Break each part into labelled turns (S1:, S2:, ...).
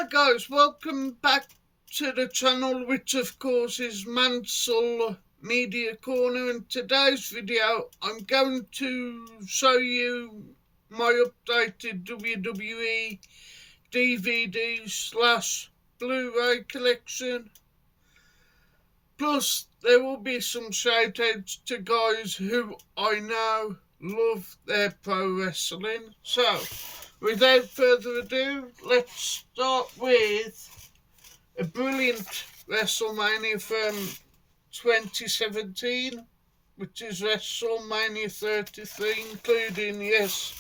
S1: guys, welcome back to the channel, which of course is Mansell Media Corner. In today's video I'm going to show you my updated WWE DVD / Blu-ray collection. Plus there will be some shout outs to guys who I know love their pro wrestling. So without further ado, let's start with a brilliant WrestleMania from 2017, which is WrestleMania 33, including, yes,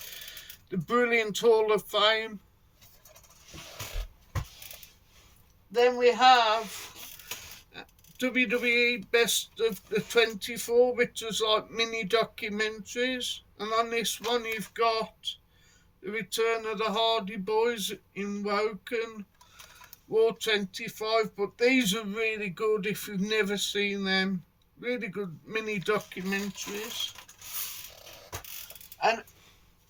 S1: the brilliant Hall of Fame. Then we have WWE Best of the 24, which is like mini documentaries. And on this one you've got the Return of the Hardy Boys in Woken, War 25, but these are really good if you've never seen them. Really good mini documentaries. And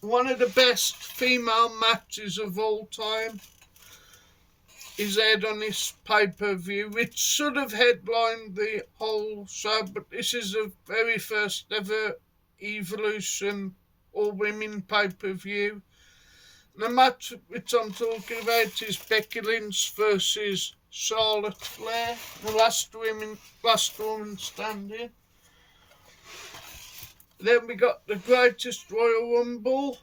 S1: one of the best female matches of all time is aired on this pay-per-view, which should have headlined the whole show, but this is the very first ever Evolution all-women pay-per-view. The match which I'm talking about is Becky Lynch versus Charlotte Flair, the last woman standing. Then we got the Greatest Royal Rumble,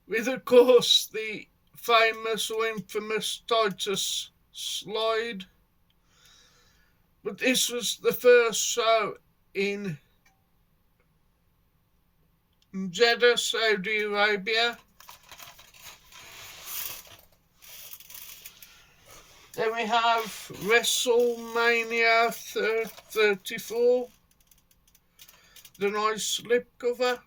S1: with of course the famous or infamous Titus slide. But this was the first show in Jeddah, Saudi Arabia. Then we have WrestleMania 34, the nice slipcover.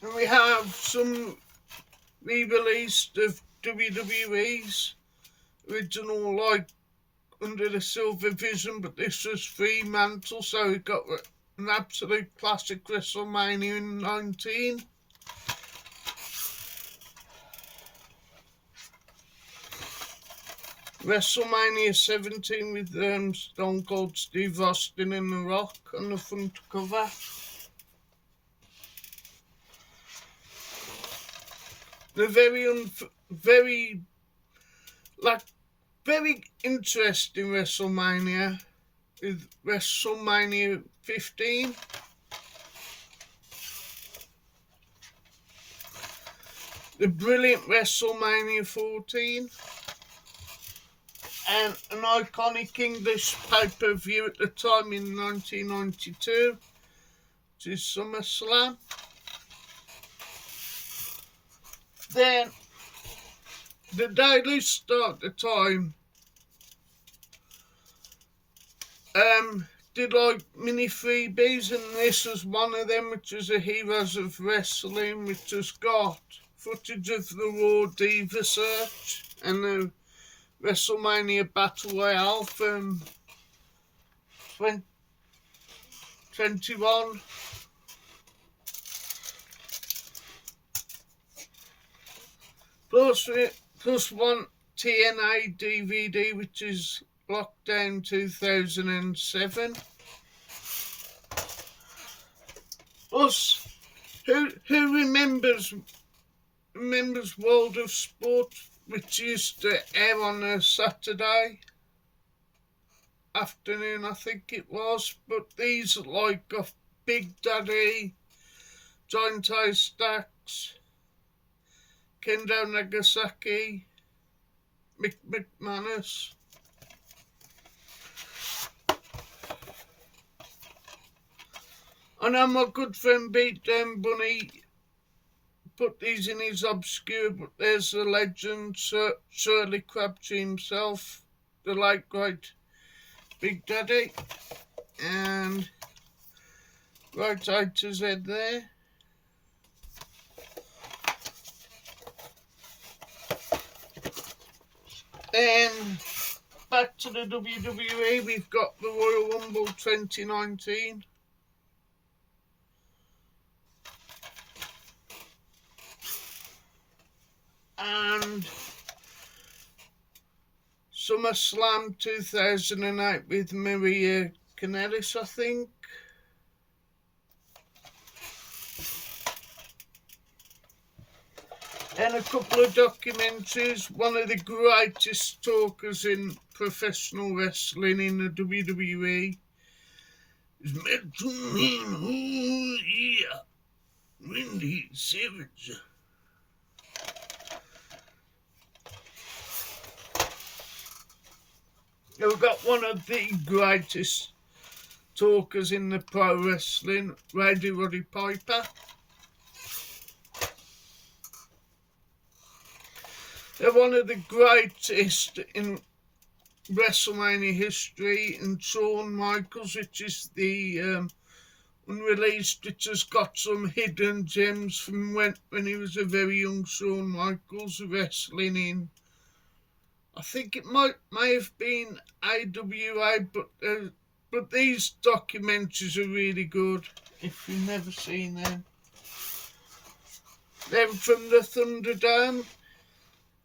S1: And we have some re-released of WWE's original, like Under the Silver Vision, but this was Fremantle, so we got an absolute classic WrestleMania in 19. WrestleMania 17 with Stone Cold Steve Austin and The Rock on the front cover. The very interesting WrestleMania with WrestleMania 15. The brilliant WrestleMania 14. And an iconic English pay-per-view at the time in 1992, which is SummerSlam. Then the Daily Star at the time did like mini freebies, and this was one of them, which was a Heroes of Wrestling, which has got footage of the Raw Diva Search and the WrestleMania Battle Royale from 2021. Plus one TNA DVD, which is Lockdown 2007. Plus, who remembers World of Sport, which used to air on a Saturday afternoon, I think it was. But these are like got Big Daddy, Giant Ice Stacks, Kendo Nagasaki, Mick McManus. I know my good friend Beatdown Bunny put these in his obscure, but there's the legend Shirley Crabtree himself, the late great Big Daddy, and right A to Z there. Then back to the WWE, we've got the Royal Rumble 2019. and SummerSlam 2008 with Maria Kanellis, I think. And a couple of documentaries. One of the greatest talkers in professional wrestling in the WWE is Metal Man, oh yeah, Randy Savage. We've got one of the greatest talkers in the pro wrestling, Roddy Piper. They're one of the greatest in WrestleMania history, and Shawn Michaels, which is the unreleased, which has got some hidden gems from when he was a very young Shawn Michaels wrestling in, I think it may have been AWA, but these documentaries are really good if you've never seen them. Then from the Thunderdome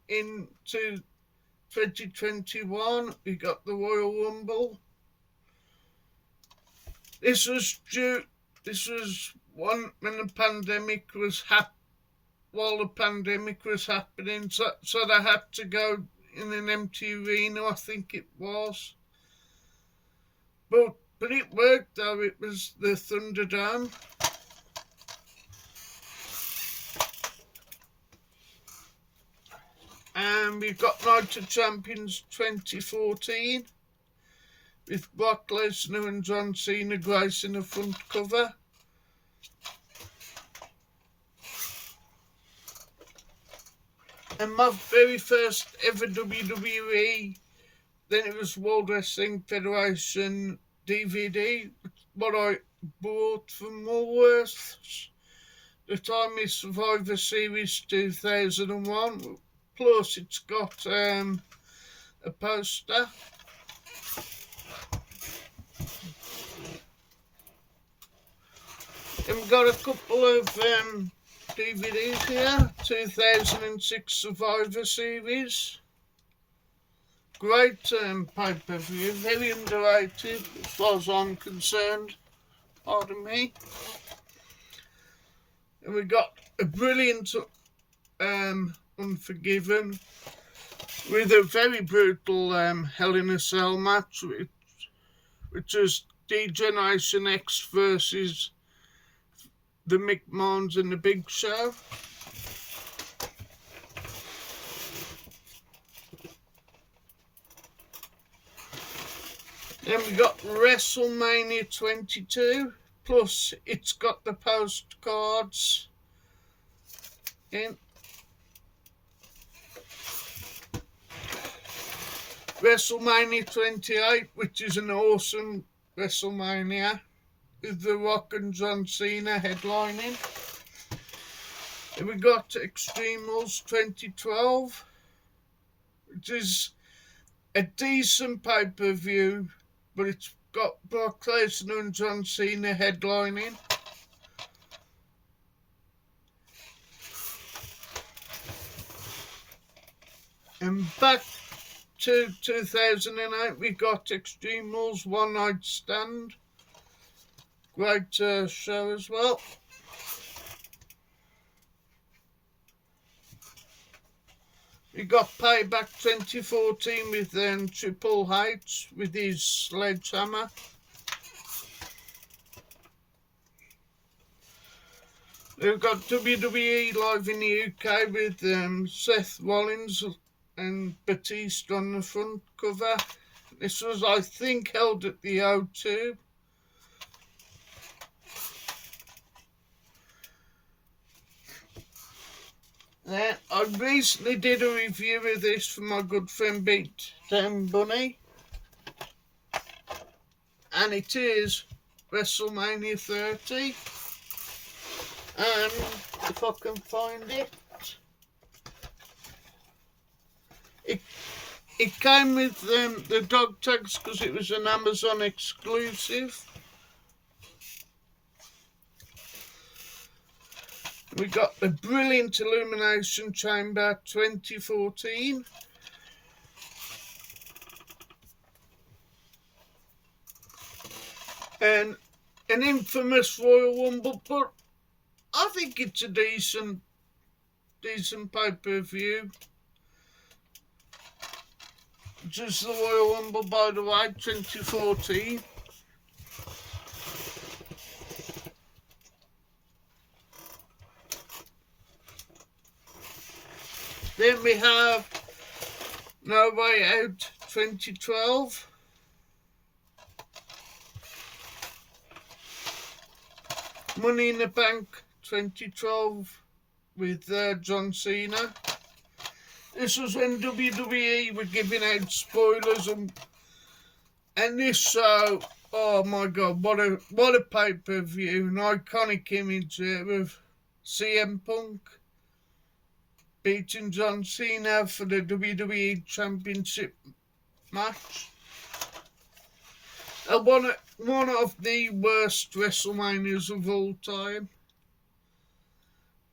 S1: into 2021, we got the Royal Rumble. This was one when the pandemic was while the pandemic was happening, so they had to go in an empty arena, I think it was. But it worked though. It was the Thunderdome. And we've got Night of Champions 2014 with Brock Lesnar and John Cena gracing the front cover. And my very first ever WWE, then it was World Wrestling Federation DVD, what I bought from Woolworths. The time is Survivor Series 2001, plus it's got a poster. And we've got a couple of DVDs here. 2006 Survivor Series. Great pay-per-view, very underrated as far as I'm concerned. Pardon me. And we got a brilliant Unforgiven with a very brutal Hell in a Cell match, which was D-Generation X versus the McMahons and the Big Show. Then we got WrestleMania 22, plus it's got the postcards in. WrestleMania 28, which is an awesome WrestleMania, with The Rock and John Cena headlining. Then we got Extreme Rules 2012, which is a decent pay-per-view, but it's got Brock Lesnar and John Cena headlining. And back to 2008, we got Extreme Rules One Night Stand. Great show as well. We got Payback 2014 with Triple H with his sledgehammer. We've got WWE live in the UK with Seth Rollins and Batista on the front cover. This was, I think, held at the O2. Then I recently did a review of this for my good friend Beat Down Bunny, and it is WrestleMania 30. And if I can find it, it came with the dog tags because it was an Amazon exclusive. We got the brilliant Elimination Chamber 2014. And an infamous Royal Rumble, but I think it's a decent pay-per-view. Just the Royal Rumble, by the way, 2014. Then we have No Way Out 2012. Money in the Bank 2012 with John Cena. This was when WWE were giving out spoilers and this show, oh my god, what a pay-per-view, an iconic image there of CM Punk beating John Cena for the WWE Championship match. One of the worst WrestleManias of all time.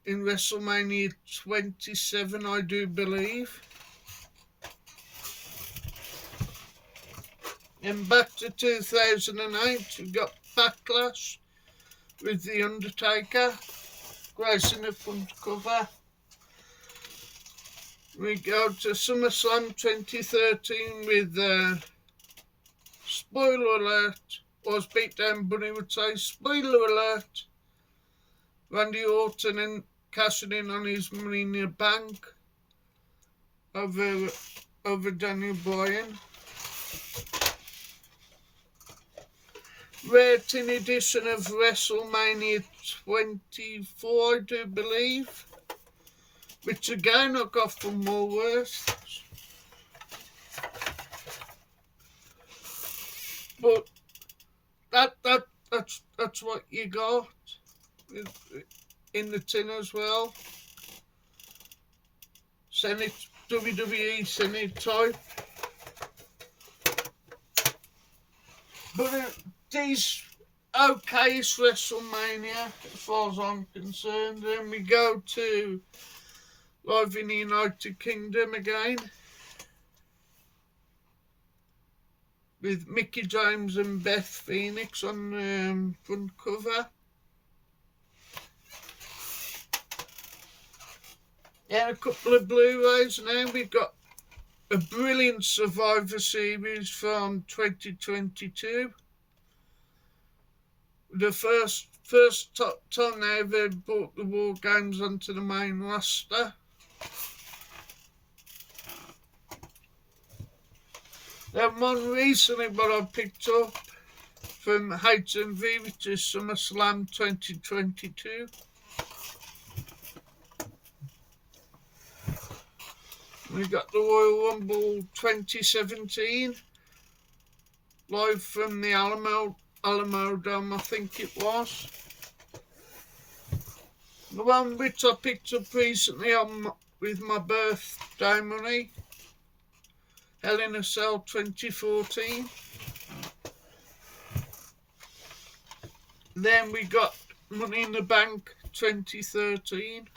S1: In WrestleMania 27, I do believe. And back to 2008, we got Backlash with The Undertaker gracing the front cover. We go to SummerSlam 2013 with spoiler alert, or as Pete Dan Bunny would say, spoiler alert, Randy Orton and cashing in on his Money in the Bank over Daniel Bryan. Rare tin edition of WrestleMania 24, I do believe, which again I got from Woolworths. But that's what you got in the tin as well. Senate WWE Senate type. But these okayest WrestleMania as far as I'm concerned. Then we go to live in the United Kingdom again with Mickie James and Beth Phoenix on the front cover. Yeah, a couple of Blu-rays now. We've got a brilliant Survivor Series from 2022. The first time they ever brought the War Games onto the main roster. Then one recently what I picked up from HMV, which is SummerSlam 2022. We got the Royal Rumble 2017, live from the Alamo Dome, I think it was. The one which I picked up recently with my birthday money, Hell in a Cell 2014. Then we got Money in the Bank 2013.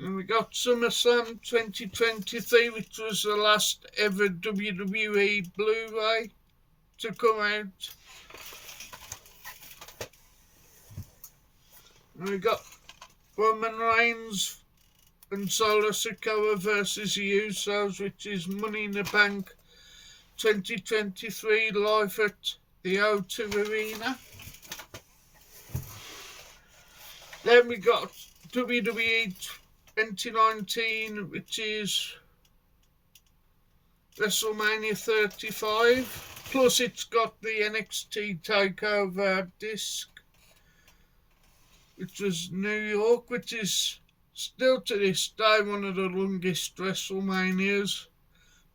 S1: And we got SummerSlam 2023, which was the last ever WWE Blu-ray to come out. And we got Roman Reigns and Solo Sikoa versus the Usos, which is Money in the Bank 2023, live at the O2 Arena. Then we got WWE 2019, which is WrestleMania 35, plus it's got the NXT TakeOver disc, which was New York, which is still to this day one of the longest WrestleManias,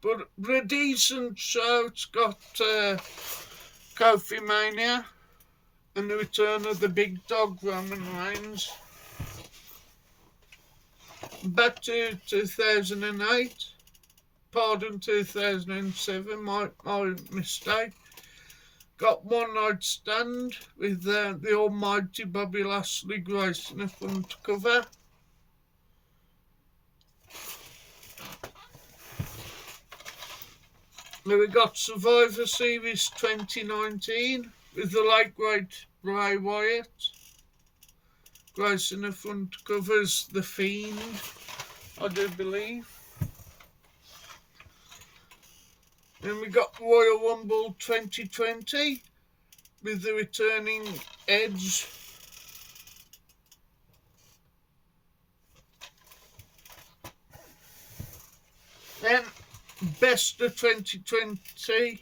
S1: but a decent show. It's got Kofi Mania and the return of the big dog Roman Reigns. Back to 2008, pardon, 2007, my mistake. got One Night Stand with the almighty Bobby Lashley gracing the front cover. Then we got Survivor Series 2019 with the late great Bray Wyatt gracing the front covers The Fiend, I do believe. Then we got Royal Rumble 2020 with the returning Edge. Then Best of 2020.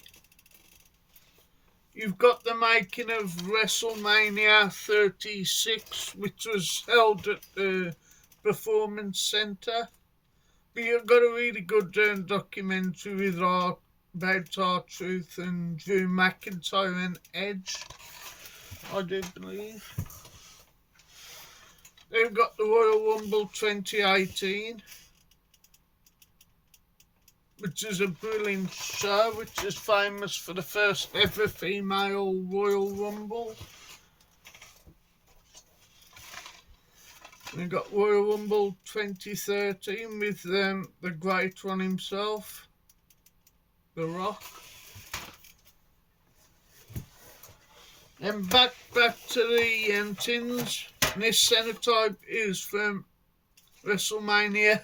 S1: You've got the making of WrestleMania 36, which was held at the Performance Centre. But you've got a really good documentary with about R-Truth and Drew McIntyre and Edge, I do believe. They've got the Royal Rumble 2018, which is a brilliant show, which is famous for the first ever female Royal Rumble. We've got Royal Rumble 2013 with the great one himself, The Rock. Then back to the tins. This Cenotype is from WrestleMania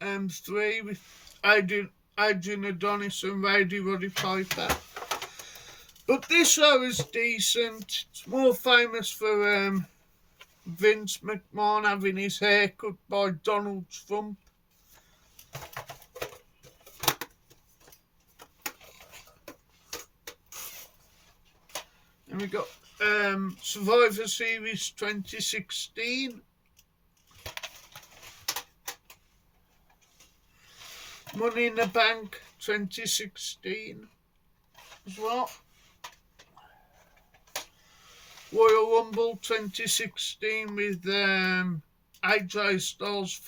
S1: 3 with Adrian Adonis and Roddy Piper. But this show is decent. It's more famous for Vince McMahon having his hair cut by Donald Trump. And we got Survivor Series 2016. Money in the Bank 2016 as well. Royal Rumble 2016 with AJ Styles'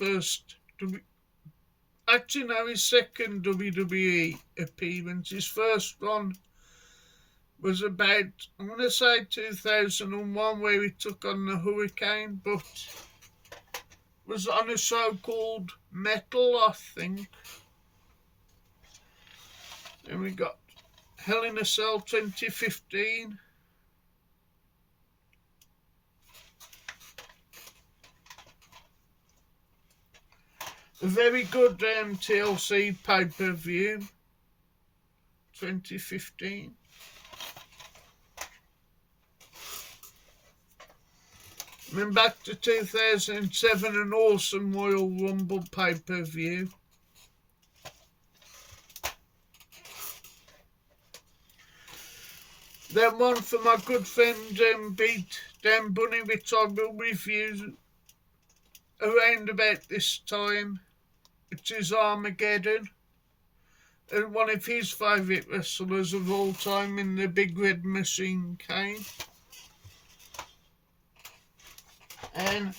S1: his second WWE appearance. His first one was about, I'm going to say 2001, where he took on the Hurricane, but was on a show called Metal, I think. Then we got Hell in a Cell 2015. A very good TLC pay-per-view 2015. Then back to 2007, an awesome Royal Rumble pay-per-view. Then one for my good friend Beat Dan Bunny, which I will review around about this time, which is Armageddon. And one of his favourite wrestlers of all time in the Big Red Machine, Kane. And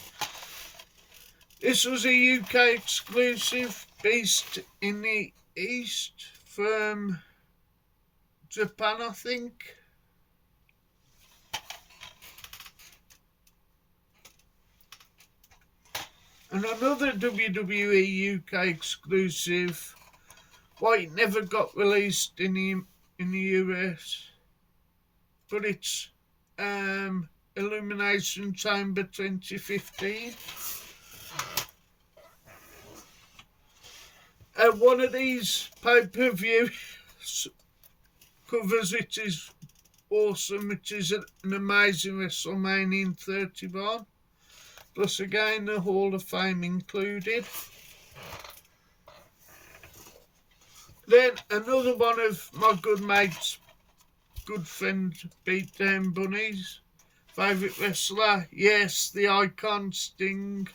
S1: this was a UK exclusive based in the East from Japan, I think. And another WWE UK exclusive. Well, it never got released in the US, but it's Elimination Chamber 2015. And one of these pay-per-view covers, which is awesome, which is an amazing WrestleMania 31. Plus again, the Hall of Fame included. Then another one of my good mates, good friend Beat Down Bunny's favourite wrestler, yes, the icon Sting.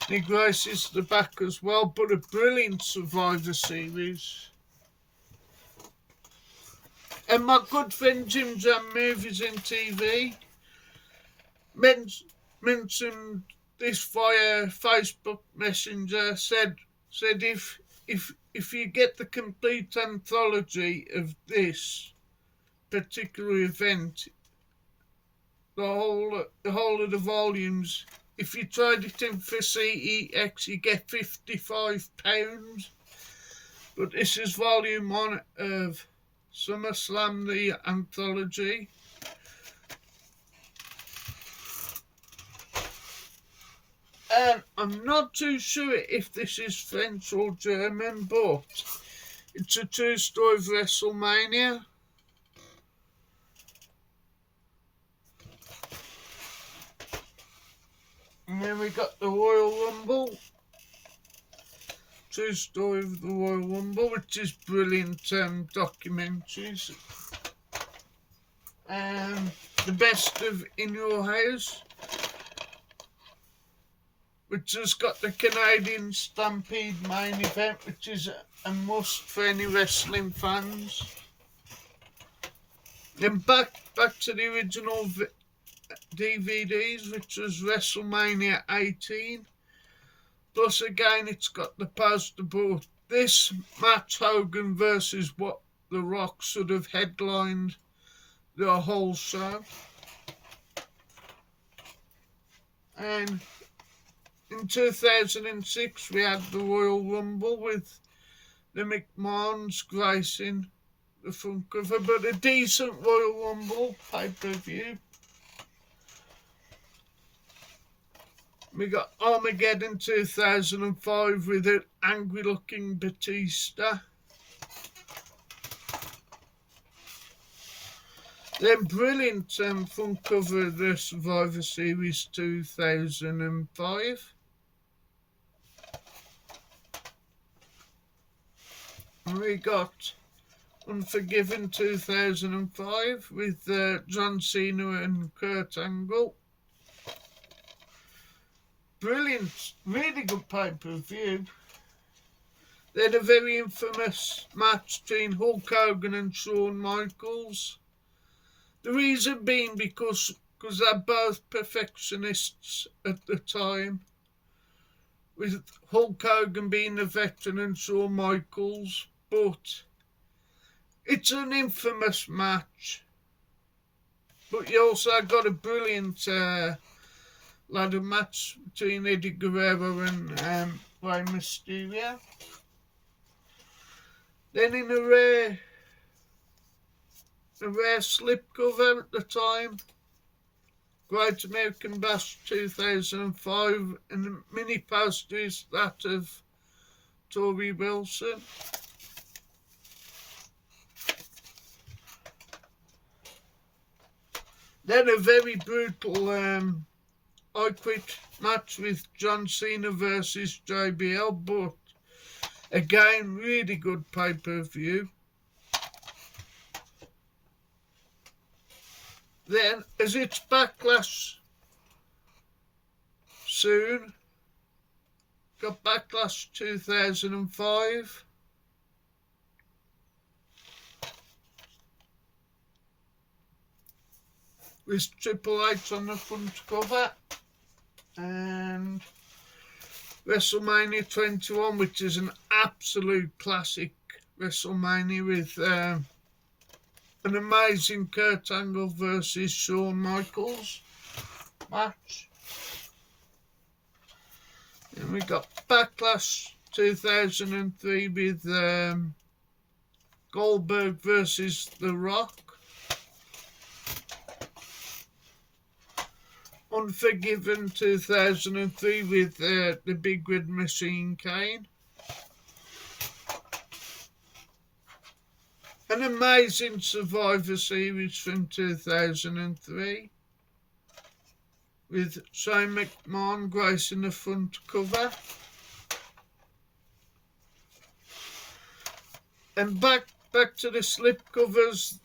S1: He graces the back as well, but a brilliant Survivor Series. And my good friend Jim Jam Movies and TV mentioned this via Facebook Messenger, said if you get the complete anthology of this, particular event, the whole of the volumes, if you trade it in for CEX, you get £55. But this is volume 1 of SummerSlam, the anthology. And I'm not too sure if this is French or German, but it's a true story of WrestleMania. And then we got the Royal Rumble. True story of the Royal Rumble, which is brilliant documentaries. The best of In Your House, which has got the Canadian Stampede main event, which is a must for any wrestling fans. Then back to the original DVDs, which was WrestleMania 18. Plus again, it's got the poster board. This match, Hogan versus what The Rock, should have headlined the whole show. And in 2006, we had the Royal Rumble with the McMahons gracing the front cover, but a decent Royal Rumble pay-per-view. We got Armageddon 2005 with an angry-looking Batista. Then brilliant front cover of the Survivor Series 2005. And we got Unforgiven 2005 with John Cena and Kurt Angle. Brilliant, really good pay-per-view. They had a very infamous match between Hulk Hogan and Shawn Michaels. The reason being because they're both perfectionists at the time, with Hulk Hogan being a veteran and Shawn Michaels, but it's an infamous match. But you also got a brilliant ladder match between Eddie Guerrero and Rey Mysterio. Then in a rare slipcover at the time, Great American Bash 2005, and the mini poster is that of Tori Wilson. Then a very brutal I Quit match with John Cena versus JBL, but again, really good pay-per-view. Then, as it's Backlash soon, got Backlash 2005. With Triple H on the front cover. And WrestleMania 21, which is an absolute classic WrestleMania with an amazing Kurt Angle versus Shawn Michaels match. And we got Backlash 2003 with Goldberg versus The Rock. Unforgiven 2003 with the Big Red Machine Kane. An amazing Survivor Series from 2003 with Shane McMahon gracing the front cover. And back to the slipcovers,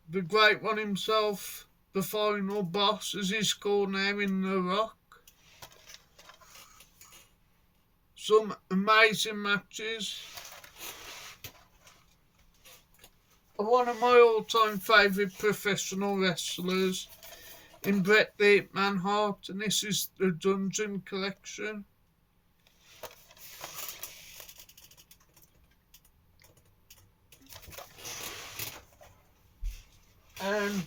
S1: the great one himself, the final boss, as he's called now, in The Rock. Some amazing matches. One of my all-time favourite professional wrestlers in Bret the Hitman Hart, and this is the Dungeon Collection. And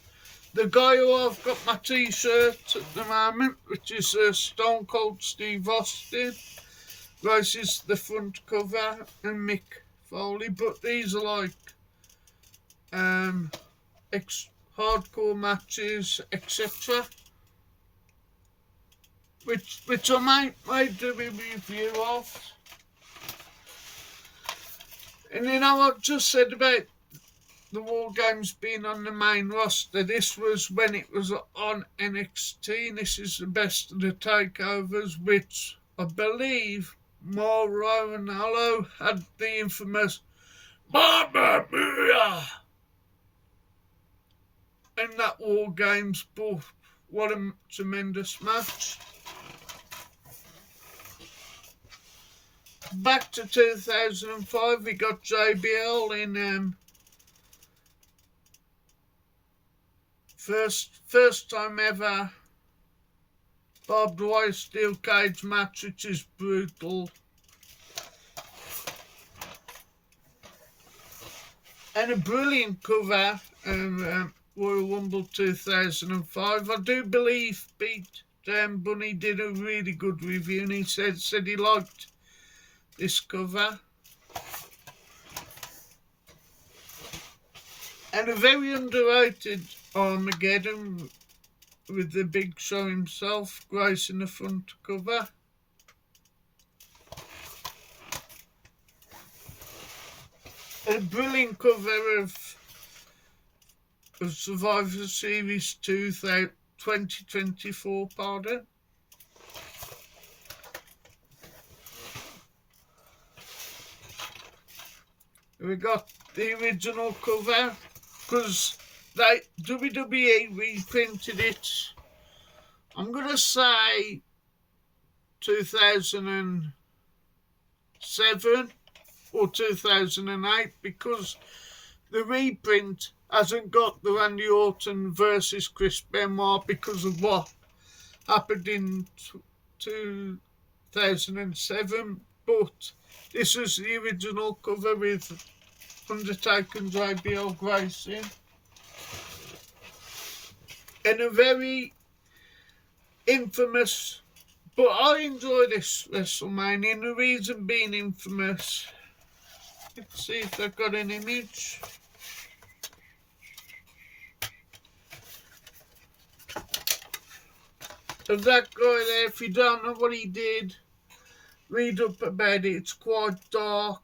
S1: the guy who I've got my t-shirt at the moment, which is Stone Cold Steve Austin, graces the front cover, and Mick Foley. But these are like hardcore matches, etc. Which I might do a review of. And you know what I've just said about the War Games being on the main roster? This was when it was on NXT, and this is the best of the takeovers, which I believe Mauro and Ronaldo had the infamous Mamma Mia in that War Games. But what a tremendous match. Back to 2005, we got JBL in first time ever barbed wire steel cage match, which is brutal. And a brilliant cover of Royal Rumble 2005. I do believe Pete Bunny did a really good review, and he said he liked this cover. And a very underrated Armageddon with the Big Show himself gracing the front cover. A brilliant cover of Survivor Series 2024, pardon. We got the original cover, because WWE reprinted it, I'm going to say 2007 or 2008, because the reprint hasn't got the Randy Orton versus Chris Benoit because of what happened in 2007, but this was the original cover with Undertaker and JBL gracing. And a very infamous, but I enjoy this WrestleMania, and the reason being infamous, let's see if they've got an image. Of that guy there. If you don't know what he did, read up about it. It's quite dark,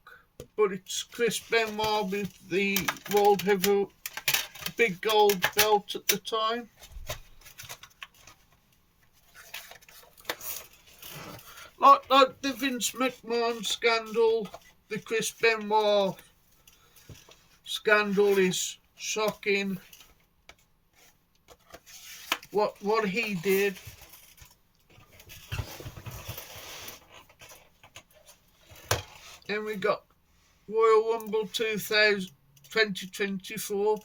S1: but it's Chris Benoit with the World Heavyweight big gold belt at the time. Like the Vince McMahon scandal, the Chris Benoit scandal is shocking. What he did. And we got Royal Rumble 2024.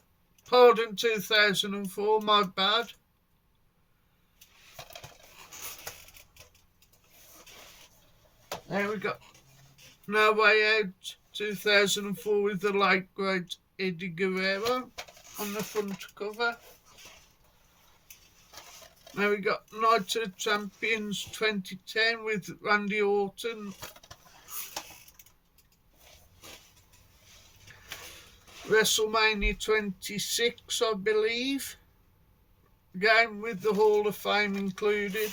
S1: Pardon, 2004, my bad. There we got No Way Out 2004 with the late great Eddie Guerrero on the front cover. Now we got Night of Champions 2010 with Randy Orton. WrestleMania 26, I believe. Game with the Hall of Fame included.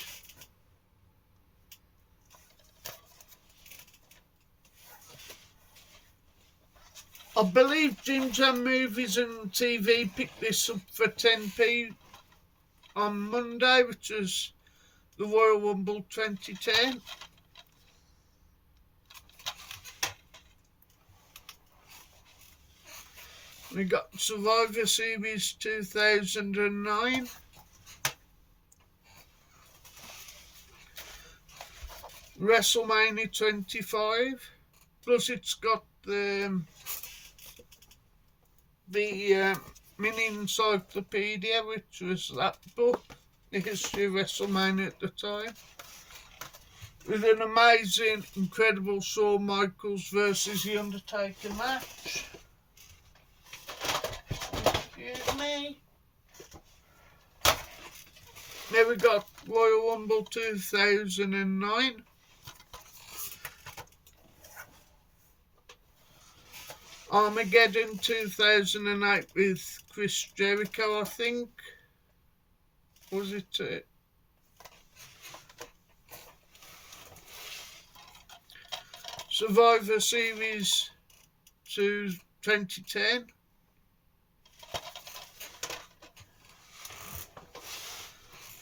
S1: I believe Jim Jam Movies and TV picked this up for 10p on Monday, which was the Royal Rumble 2010. We got Survivor Series 2009. WrestleMania 25. Plus it's got the mini encyclopedia, which was that book, the history of WrestleMania at the time, with an amazing, incredible Shawn Michaels versus The Undertaker match. Excuse me. Then we got Royal Rumble 2009. Armageddon 2008 with Chris Jericho, I think. Was it? Survivor Series 2010.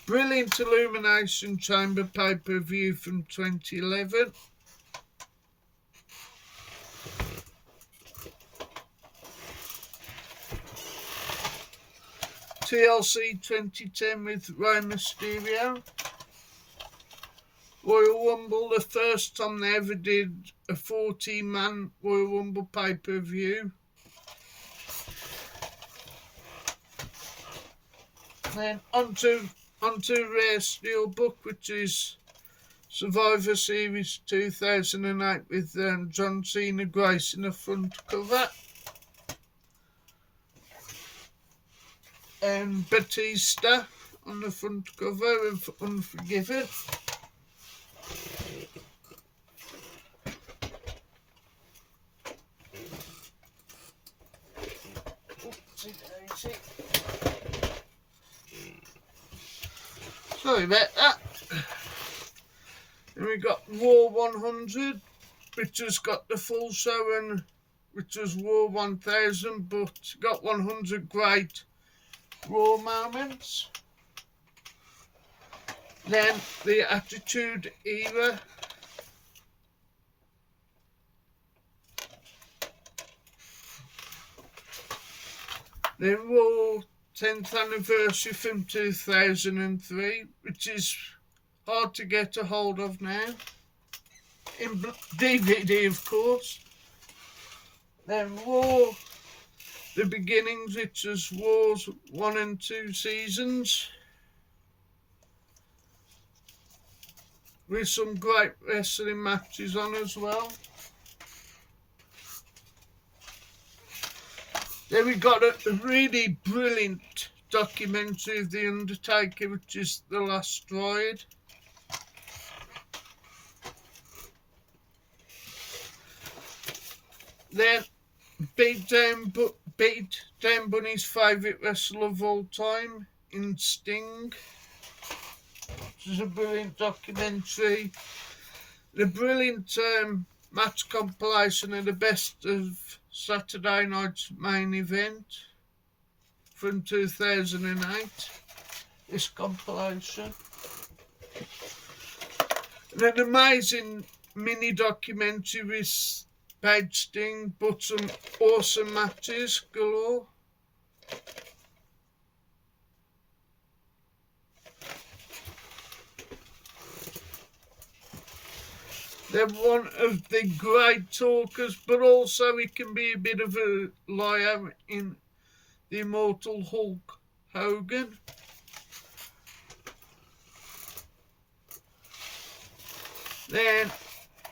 S1: Brilliant Illumination Chamber pay-per-view from 2011. TLC 2010 with Rey Mysterio. Royal Rumble, the first time they ever did a 40-man Royal Rumble pay-per-view. Then onto Rare Steelbook, which is Survivor Series 2008 with John Cena gracing the front cover. And Batista on the front cover of Unforgiven. Sorry about that. And we got Raw 100, which has got the full show, and which was Raw 1000, but got 100 great Raw moments. Then the Attitude Era. Then Raw 10th anniversary from 2003, which is hard to get a hold of now. In DVD, of course. Then Raw The Beginnings, which is Raw's 1 and 2 seasons. With some great wrestling matches on as well. Then we got a really brilliant documentary of The Undertaker, which is The Last Ride. Then Beat Down Bunny's favourite wrestler of all time in Sting, which is a brilliant documentary. The brilliant match compilation of the best of Saturday Night's Main Event from 2008, this compilation. And an amazing mini documentary with Paige Sting, but some awesome matches galore. They're one of the great talkers, but also he can be a bit of a liar in the immortal Hulk Hogan. Then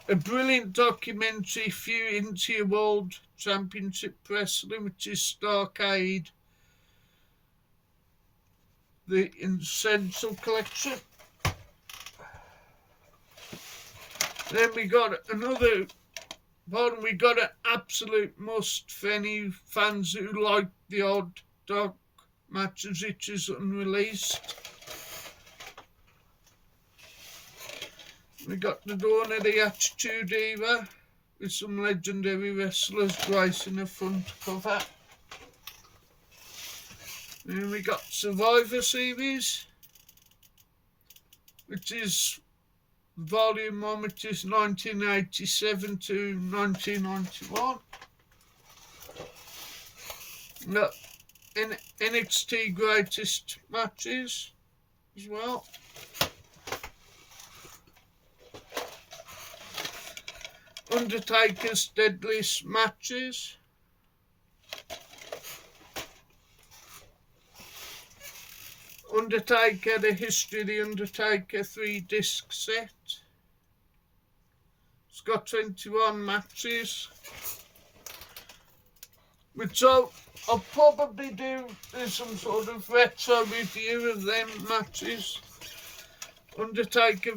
S1: a brilliant documentary, if you're into your World Championship Wrestling, which is Starrcade, the Essential Collection. Then we got another one, we got an absolute must for any fans who like the odd dog matches, which is unreleased. We got the dawn of the Attitude Era with some legendary wrestlers gracing the front cover. Then we got Survivor Series, which is Volume 1, which is 1987 to 1991. Got NXT Greatest Matches as well. Undertaker's Deadliest Matches. Undertaker, The History of the Undertaker 3-disc set. It's got 21 matches. which I'll probably do some sort of retro review of them matches. Undertaker,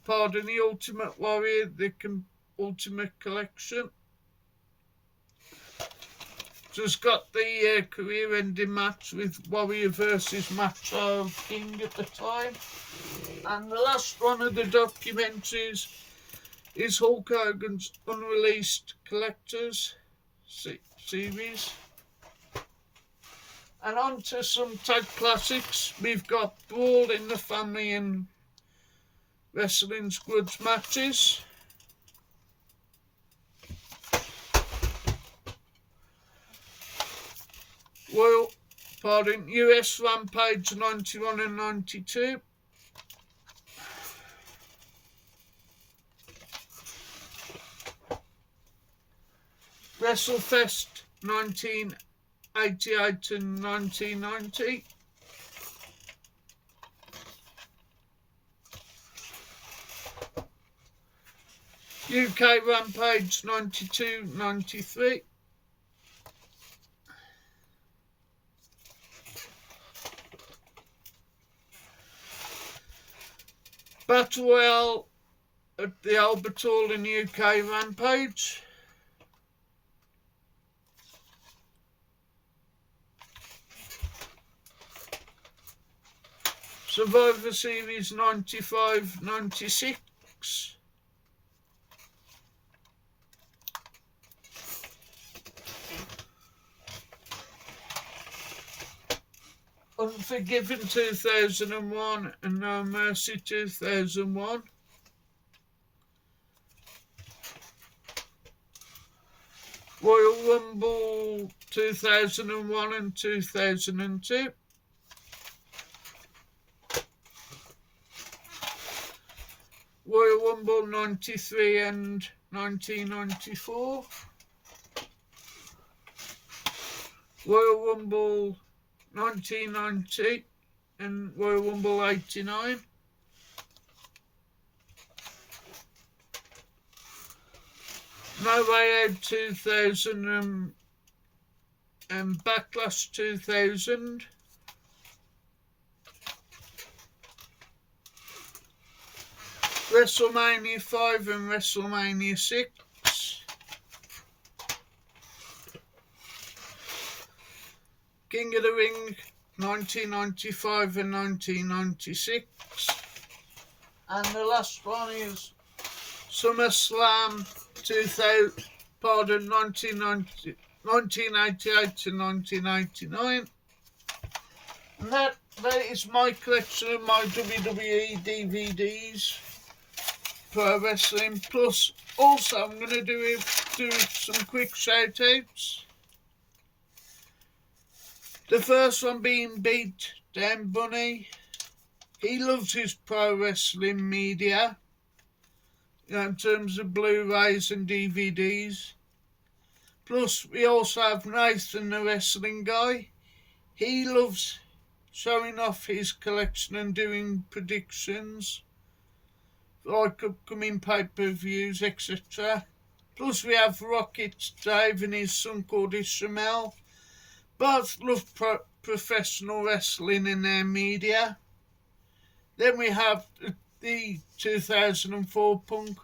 S1: pardon, the Ultimate Warrior, the Ultimate Collection. Just got the career-ending match with Warrior versus Macho King at the time. And the last one of the documentaries is Hulk Hogan's Unreleased Collectors series. And on to some tag classics. We've got Brawl in the Family and Wrestling Squads matches. US Rampage 91 and 92. WrestleFest 1988 and 1990. UK Rampage 92-93. Battle Royale at the Albert Hall in UK Rampage. Survivor Series 95-96. Unforgiven 2001 and No Mercy 2001. Royal Rumble 2001 and 2002. Royal Rumble 93 and 1994. Royal Rumble 1990 and Royal Rumble 89. No Way Out 2000 and Backlash 2000. WrestleMania 5 and WrestleMania 6. King of the Ring 1995 and 1996. And the last one is SummerSlam 1988 to 1989. And that is my collection of my WWE DVDs. Pro Wrestling. Plus, also, I'm going to do some quick shout-outs. The first one being Beat Down Bunny. He loves his pro wrestling media, in terms of Blu-rays and DVDs. Plus, we also have Nathan, the wrestling guy. He loves showing off his collection and doing predictions, like upcoming pay-per-views, etc. Plus we have Rocket Dave and his son called Ishmael. Both love professional wrestling in their media. Then we have the 2004 Punk.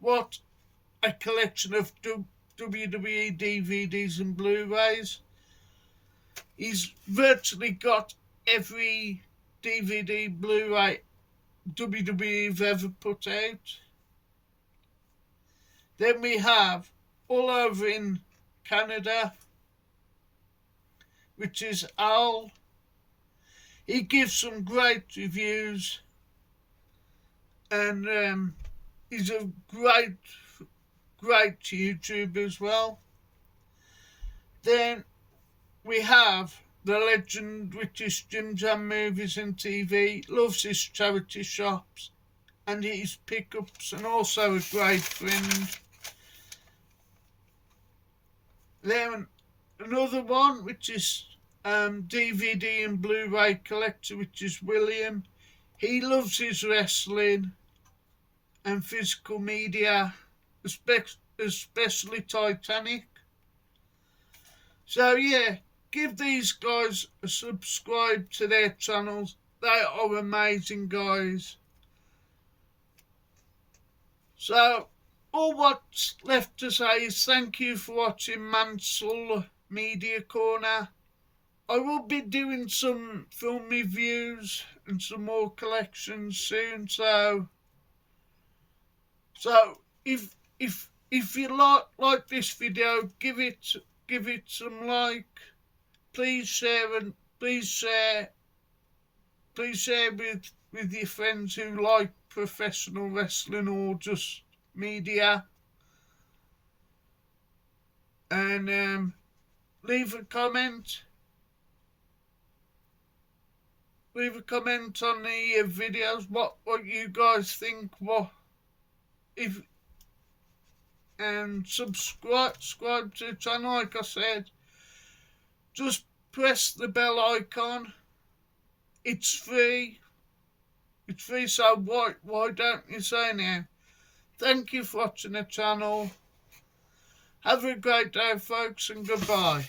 S1: What a collection of WWE DVDs and Blu-rays. He's virtually got every DVD, Blu-ray WWE've ever put out. Then we have all over in Canada, which is Al. He gives some great reviews, and he's a great YouTuber as well. Then we have the legend, which is Jim Jam Movies and TV, loves his charity shops and his pickups, and also a great friend. Then another one, which is DVD and Blu-ray collector, which is William. He loves his wrestling and physical media, especially Titanic. So yeah, give these guys a subscribe to their channels. They are amazing guys. So all what's left to say is thank you for watching Mansell Media Corner. I will be doing some film reviews and some more collections soon. So if you like this video, give it some like. Please share and please share with your friends who like professional wrestling or just media. And leave a comment. Leave a comment on the videos. What you guys think? What if and subscribe to the channel. Like I said, just press the bell icon. It's free. It's free. So why don't you say now? Thank you for watching the channel. Have a great day, folks, and goodbye.